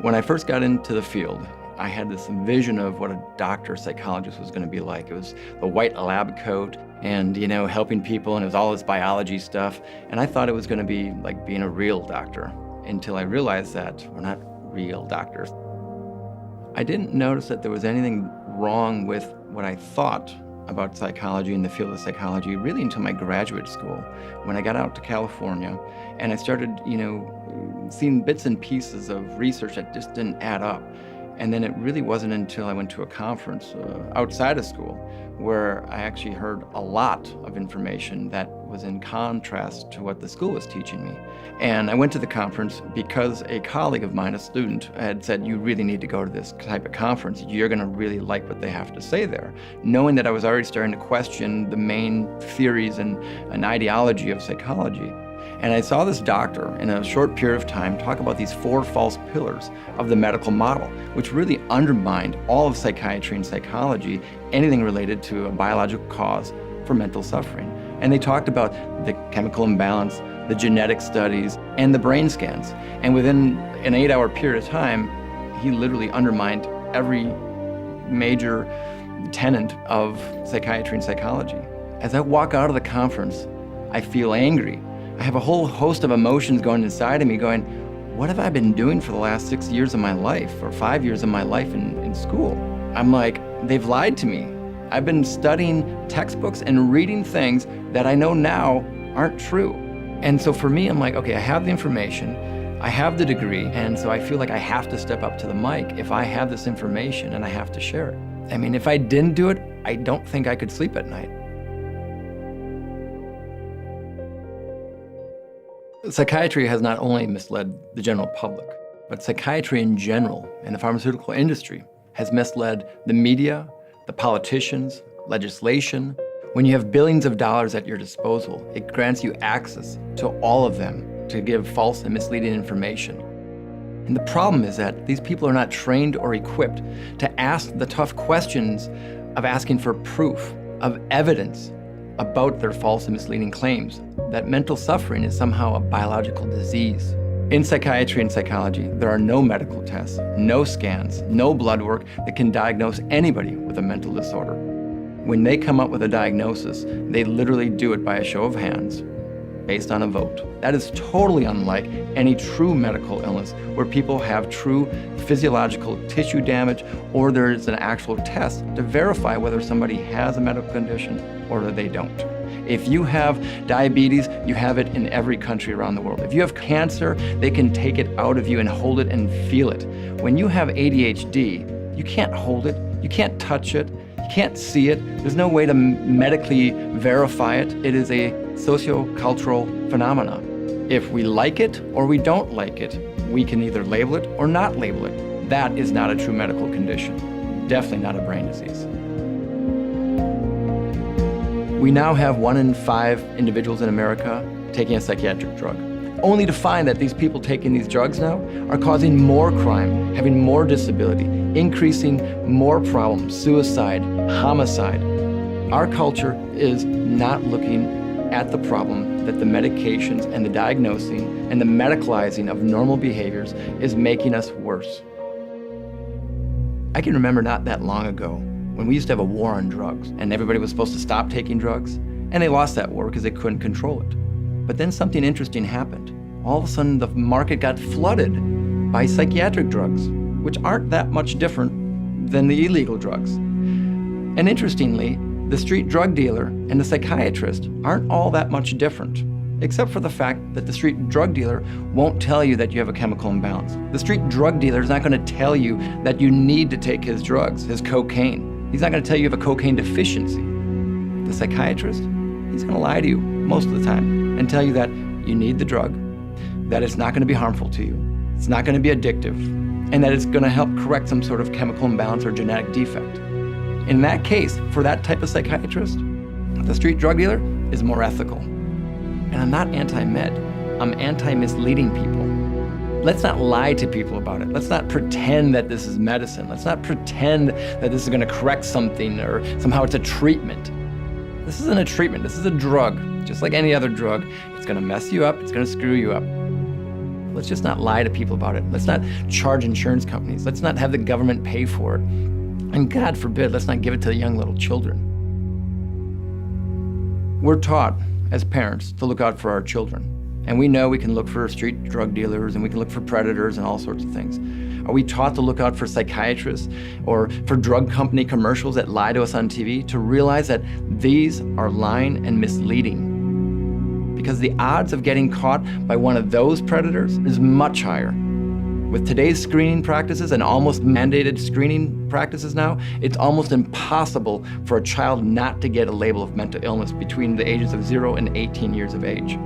When I first got into the field, I had this vision of what a doctor psychologist was going to be like. It was the white lab coat and, helping people, and it was all this biology stuff. And I thought it was going to be like being a real doctor until I realized that we're not real doctors. I didn't notice that there was anything wrong with what I thought about psychology and the field of psychology really until my graduate school. When I got out to California and I started, seeing bits and pieces of research that just didn't add up. And then it really wasn't until I went to a conference outside of school where I actually heard a lot of information that was in contrast to what the school was teaching me. And I went to the conference because a colleague of mine, a student, had said, you really need to go to this type of conference. You're gonna really like what they have to say there. Knowing that I was already starting to question the main theories and ideology of psychology. And I saw this doctor in a short period of time talk about these 4 false pillars of the medical model, which really undermined all of psychiatry and psychology, anything related to a biological cause for mental suffering. And they talked about the chemical imbalance, the genetic studies, and the brain scans. And within an 8-hour period of time, he literally undermined every major tenet of psychiatry and psychology. As I walk out of the conference, I feel angry. I have a whole host of emotions going inside of me going, what have I been doing for the last 6 years of my life or 5 years of my life in school? I'm like, they've lied to me. I've been studying textbooks and reading things that I know now aren't true. And so for me, I'm like, okay, I have the information, I have the degree, and so I feel like I have to step up to the mic if I have this information and I have to share it. I mean, if I didn't do it, I don't think I could sleep at night. Psychiatry has not only misled the general public, but psychiatry in general and the pharmaceutical industry has misled the media, the politicians, legislation. When you have billions of dollars at your disposal, it grants you access to all of them to give false and misleading information. And the problem is that these people are not trained or equipped to ask the tough questions of asking for proof, of evidence about their false and misleading claims that mental suffering is somehow a biological disease. In psychiatry and psychology, there are no medical tests, no scans, no blood work that can diagnose anybody with a mental disorder. When they come up with a diagnosis, they literally do it by a show of hands, based on a vote. That is totally unlike any true medical illness where people have true physiological tissue damage or there is an actual test to verify whether somebody has a medical condition or that they don't. If you have diabetes, you have it in every country around the world. If you have cancer, they can take it out of you and hold it and feel it. When you have ADHD, you can't hold it, you can't touch it, you can't see it. There's no way to medically verify it. It is a socio-cultural phenomena. If we like it or we don't like it, we can either label it or not label it. That is not a true medical condition. Definitely not a brain disease. We now have 1 in 5 individuals in America taking a psychiatric drug, only to find that these people taking these drugs now are causing more crime, having more disability, increasing more problems, suicide, homicide. Our culture is not looking at the problem that the medications and the diagnosing and the medicalizing of normal behaviors is making us worse. I can remember not that long ago when we used to have a war on drugs and everybody was supposed to stop taking drugs, and they lost that war because they couldn't control it. But then something interesting happened. All of a sudden the market got flooded by psychiatric drugs, which aren't that much different than the illegal drugs. And interestingly, the street drug dealer and the psychiatrist aren't all that much different, except for the fact that the street drug dealer won't tell you that you have a chemical imbalance. The street drug dealer is not going to tell you that you need to take his drugs, his cocaine. He's not going to tell you you have a cocaine deficiency. The psychiatrist, he's going to lie to you most of the time and tell you that you need the drug, that it's not going to be harmful to you, it's not going to be addictive, and that it's going to help correct some sort of chemical imbalance or genetic defect. In that case, for that type of psychiatrist, the street drug dealer is more ethical. And I'm not anti-med, I'm anti-misleading people. Let's not lie to people about it. Let's not pretend that this is medicine. Let's not pretend that this is going to correct something or somehow it's a treatment. This isn't a treatment, this is a drug. Just like any other drug, it's going to mess you up, it's going to screw you up. Let's just not lie to people about it. Let's not charge insurance companies. Let's not have the government pay for it. And God forbid, let's not give it to young little children. We're taught as parents to look out for our children. And we know we can look for street drug dealers and we can look for predators and all sorts of things. Are we taught to look out for psychiatrists or for drug company commercials that lie to us on TV, to realize that these are lying and misleading? Because the odds of getting caught by one of those predators is much higher. With today's screening practices and almost mandated screening practices now, it's almost impossible for a child not to get a label of mental illness between the ages of 0 and 18 years of age.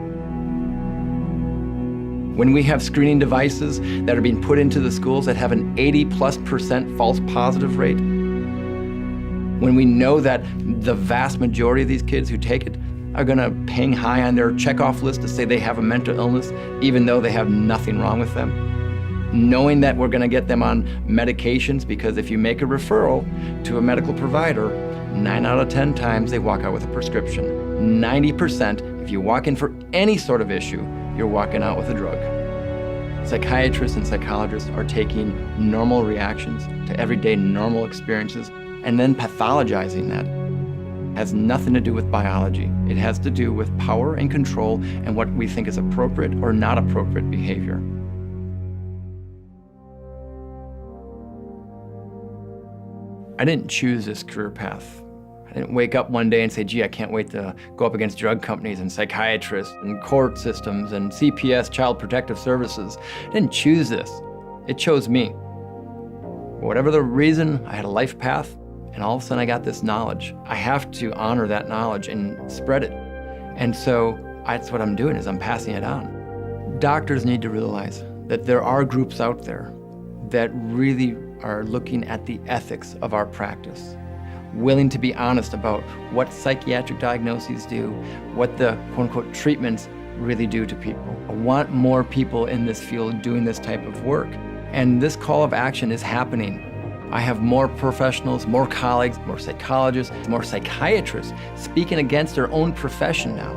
When we have screening devices that are being put into the schools that have an 80+% false positive rate, when we know that the vast majority of these kids who take it are gonna ping high on their checkoff list to say they have a mental illness, even though they have nothing wrong with them, knowing that we're gonna get them on medications, because if you make a referral to a medical provider, 9 out of 10 times they walk out with a prescription. 90%, if you walk in for any sort of issue, you're walking out with a drug. Psychiatrists and psychologists are taking normal reactions to everyday normal experiences and then pathologizing that. It has nothing to do with biology. It has to do with power and control and what we think is appropriate or not appropriate behavior. I didn't choose this career path. I didn't wake up one day and say, gee, I can't wait to go up against drug companies and psychiatrists and court systems and CPS, Child Protective Services. I didn't choose this. It chose me. For whatever the reason, I had a life path, and all of a sudden I got this knowledge. I have to honor that knowledge and spread it. And so that's what I'm doing, is I'm passing it on. Doctors need to realize that there are groups out there that really are looking at the ethics of our practice, willing to be honest about what psychiatric diagnoses do, what the quote-unquote treatments really do to people. I want more people in this field doing this type of work. And this call of action is happening. I have more professionals, more colleagues, more psychologists, more psychiatrists speaking against their own profession now.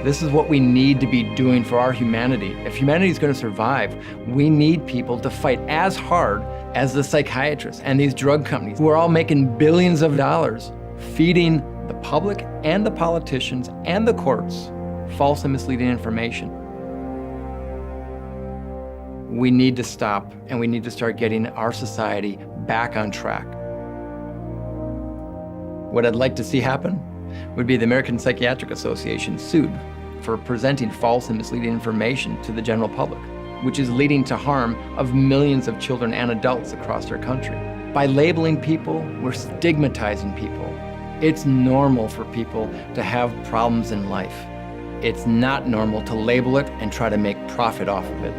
This is what we need to be doing for our humanity. If humanity is going to survive, we need people to fight as hard as the psychiatrists and these drug companies who are all making billions of dollars feeding the public and the politicians and the courts false and misleading information. We need to stop, and we need to start getting our society back on track. What I'd like to see happen would be the American Psychiatric Association sued for presenting false and misleading information to the general public, which is leading to harm of millions of children and adults across our country. By labeling people, we're stigmatizing people. It's normal for people to have problems in life. It's not normal to label it and try to make profit off of it.